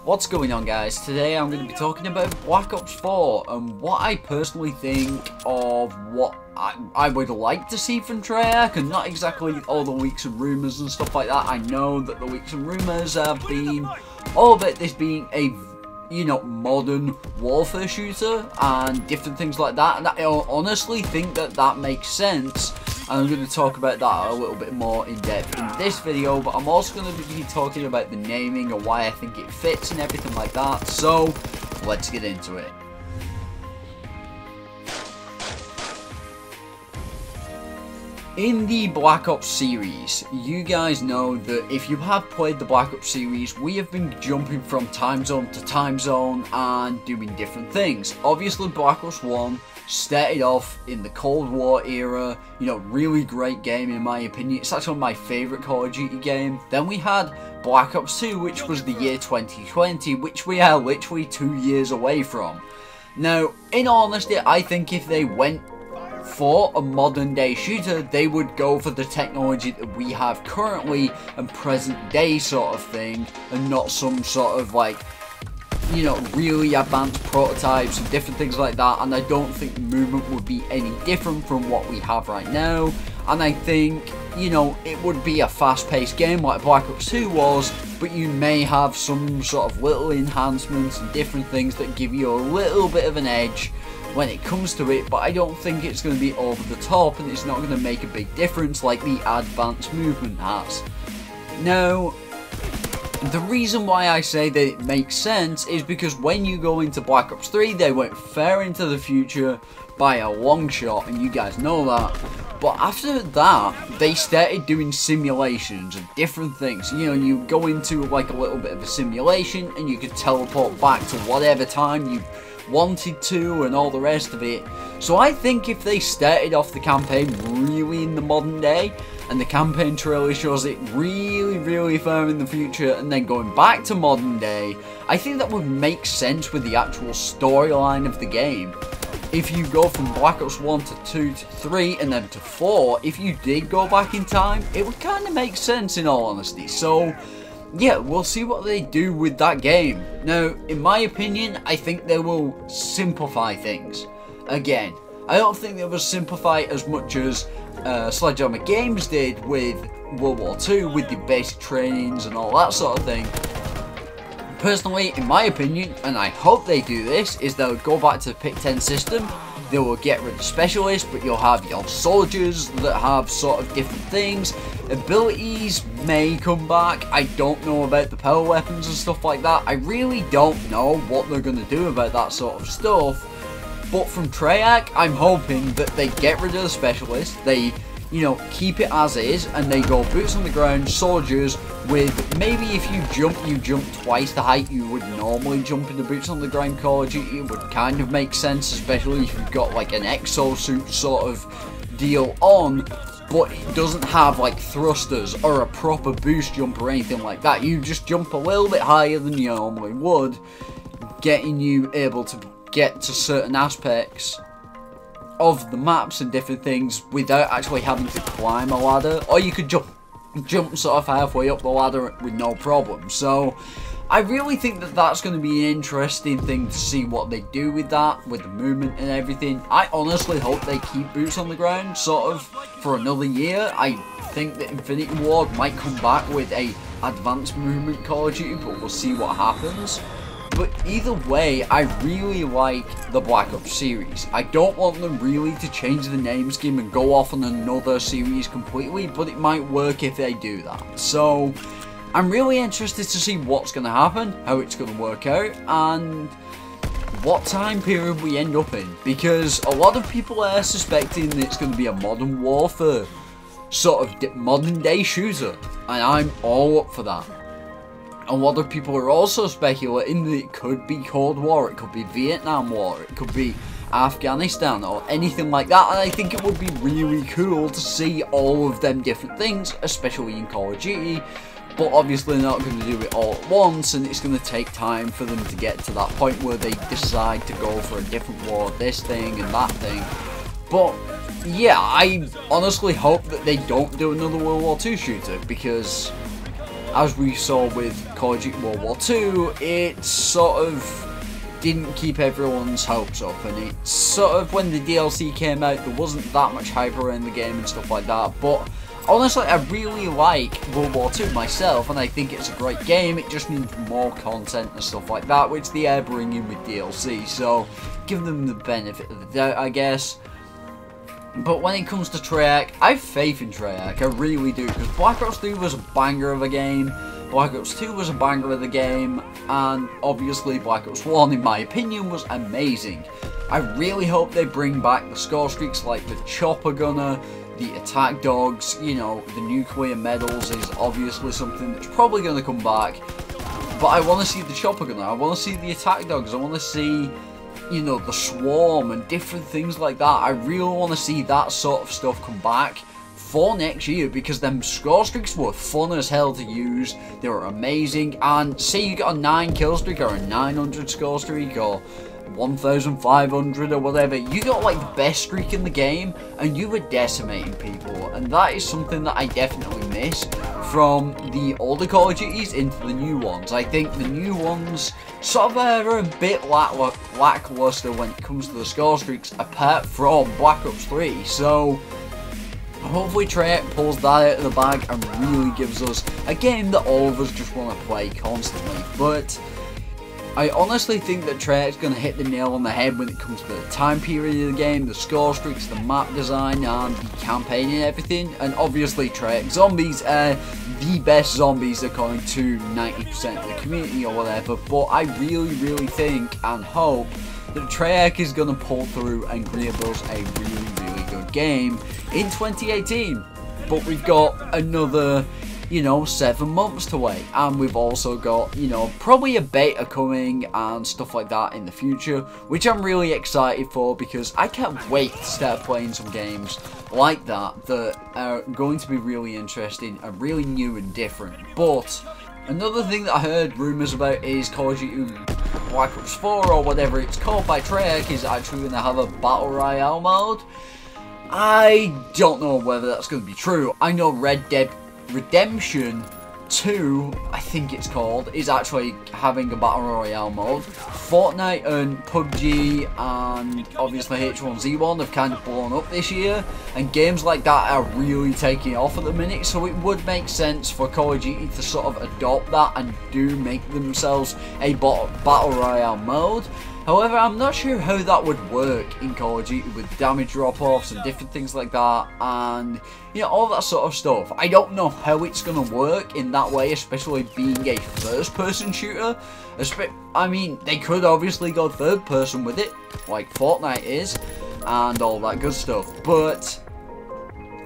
What's going on, guys? Today I'm going to be talking about Black Ops 4 and what I personally think of what I would like to see from Treyarch, and not exactly all the leaks and rumours and stuff like that. I know that the leaks and rumours have been all about this being a modern warfare shooter and different things like that, and I honestly think that that makes sense. And I'm going to talk about that a little bit more in depth in this video, but I'm also going to be talking about the naming and why I think it fits and everything like that. So let's get into it. In the Black Ops series, you guys know that if you have played the Black Ops series, we have been jumping from time zone to time zone and doing different things. Obviously, Black Ops 1 started off in the Cold War era, really great game in my opinion. It's actually my favourite Call of Duty game. Then we had Black Ops 2, which was the year 2020, which we are literally 2 years away from. Now, in all honesty, I think if they went for a modern day shooter, they would go for the technology that we have currently and present day sort of thing, and not some sort of really advanced prototypes and different things like that. And I don't think the movement would be any different from what we have right now. And I think, it would be a fast-paced game like Black Ops 2 was, but you may have some sort of little enhancements and different things that give you a little bit of an edge when it comes to it, but I don't think it's going to be over the top, and it's not going to make a big difference like the advanced movement has. Now, the reason why I say that it makes sense is because when you go into Black Ops 3, they went far into the future by a long shot, and you guys know that. But after that, they started doing simulations and different things. You go into like a little bit of a simulation, and you could teleport back to whatever time you wanted to and all the rest of it. So I think if they started off the campaign really in the modern day, and the campaign trailer shows it really far in the future, and then going back to modern day, I think that would make sense with the actual storyline of the game. If you go from Black Ops 1 to 2 to 3 and then to 4, if you did go back in time, it would kind of make sense in all honesty. So yeah, we'll see what they do with that game. Now, in my opinion, I think they will simplify things. Again, I don't think they will simplify as much as Sledgehammer Games did with World War II, with the basic trainings and all that sort of thing. Personally, in my opinion, and I hope they do this, is they'll go back to the Pick 10 system. They will get rid of specialists, but you'll have your soldiers that have sort of different things. Abilities may come back. I don't know about the power weapons and stuff like that. I really don't know what they're going to do about that sort of stuff. But from Treyarch, I'm hoping that they get rid of the specialists. They, keep it as is, and they go boots on the ground, soldiers with maybe if you jump twice the height you would normally jump in the boots on the ground Call of Duty. It would kind of make sense, especially if you've got like an exosuit sort of deal on, but it doesn't have like thrusters or a proper boost jump or anything like that. You just jump a little bit higher than you normally would, getting you able to get to certain aspects of the maps and different things without actually having to climb a ladder, or you could jump sort of halfway up the ladder with no problem. So I really think that that's going to be an interesting thing to see what they do with that, with the movement and everything. I honestly hope they keep boots on the ground sort of for another year. I think that Infinity Ward might come back with a advanced movement Call of Duty, but we'll see what happens. But either way, I really like the Black Ops series. I don't want them really to change the name scheme and go off on another series completely, but it might work if they do that. So I'm really interested to see what's going to happen, how it's going to work out, and what time period we end up in. Because a lot of people are suspecting that it's going to be a modern warfare sort of modern day shooter, and I'm all up for that. A lot of people are also speculating that it could be Cold War, it could be Vietnam War, it could be Afghanistan or anything like that, and I think it would be really cool to see all of them different things, especially in Call of Duty. But obviously they're not going to do it all at once, and it's going to take time for them to get to that point where they decide to go for a different war, this thing and that thing. But yeah, I honestly hope that they don't do another World War II shooter, because as we saw with Call of Duty World War II, it sort of didn't keep everyone's hopes up, and it's sort of, when the DLC came out, there wasn't that much hype around the game and stuff like that. But honestly, I really like World War II myself, and I think it's a great game. It just needs more content and stuff like that, which they are bringing with DLC, so give them the benefit of the doubt, I guess. But when it comes to Treyarch, I have faith in Treyarch, I really do, because Black Ops 3 was a banger of a game, Black Ops 2 was a banger of the game, and obviously Black Ops 1, in my opinion, was amazing. I really hope they bring back the score streaks like the Chopper Gunner, the Attack Dogs, you know, the Nuclear Medals is obviously something that's probably going to come back. But I want to see the Chopper Gunner, I want to see the Attack Dogs, I want to see, you know, the Swarm and different things like that. I really want to see that sort of stuff come back for next year, because them score streaks were fun as hell to use, they were amazing. And say you got a 9 kill streak or a 900 score streak or 1500 or whatever, you got like the best streak in the game and you were decimating people, and that is something that I definitely miss from the older Call of Duties into the new ones. I think the new ones sort of are a bit lackluster when it comes to the score streaks, apart from Black Ops 3, so hopefully Treyarch pulls that out of the bag and really gives us a game that all of us just want to play constantly. But I honestly think that Treyarch's going to hit the nail on the head when it comes to the time period of the game, the score streaks, the map design, and the campaign and everything. And obviously Treyarch zombies are the best zombies according to 90% of the community or whatever. But I really think and hope that Treyarch is going to pull through and give us a really good game in 2018. But we've got another, you know, 7 months to wait, and we've also got, you know, probably a beta coming and stuff like that in the future, which I'm really excited for, because I can't wait to start playing some games like that that are going to be really interesting and really new and different. But another thing that I heard rumours about is Call of Duty Black Ops 4, or whatever it's called by Treyarch, is actually going to have a Battle Royale mode. I don't know whether that's going to be true. I know Red Dead Redemption 2, I think it's called, is actually having a Battle Royale mode. Fortnite and PUBG and obviously H1Z1 have kind of blown up this year, and games like that are really taking off at the minute, so it would make sense for Call of Duty to sort of adopt that and do make themselves a Battle Royale mode. However, I'm not sure how that would work in Call of Duty with damage drop-offs and different things like that, and, you know, all that sort of stuff. I don't know how it's going to work in that way, especially being a first-person shooter. I mean, they could obviously go third-person with it, like Fortnite is, and all that good stuff, but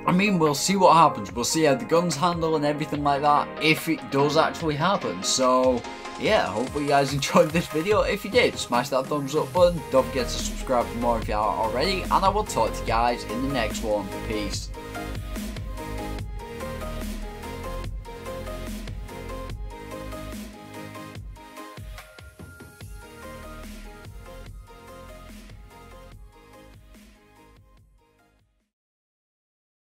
I mean, we'll see what happens. We'll see how the guns handle and everything like that, if it does actually happen. So yeah, hopefully you guys enjoyed this video. If you did, smash that thumbs up button. Don't forget to subscribe for more if you aren't already, and I will talk to you guys in the next one. Peace.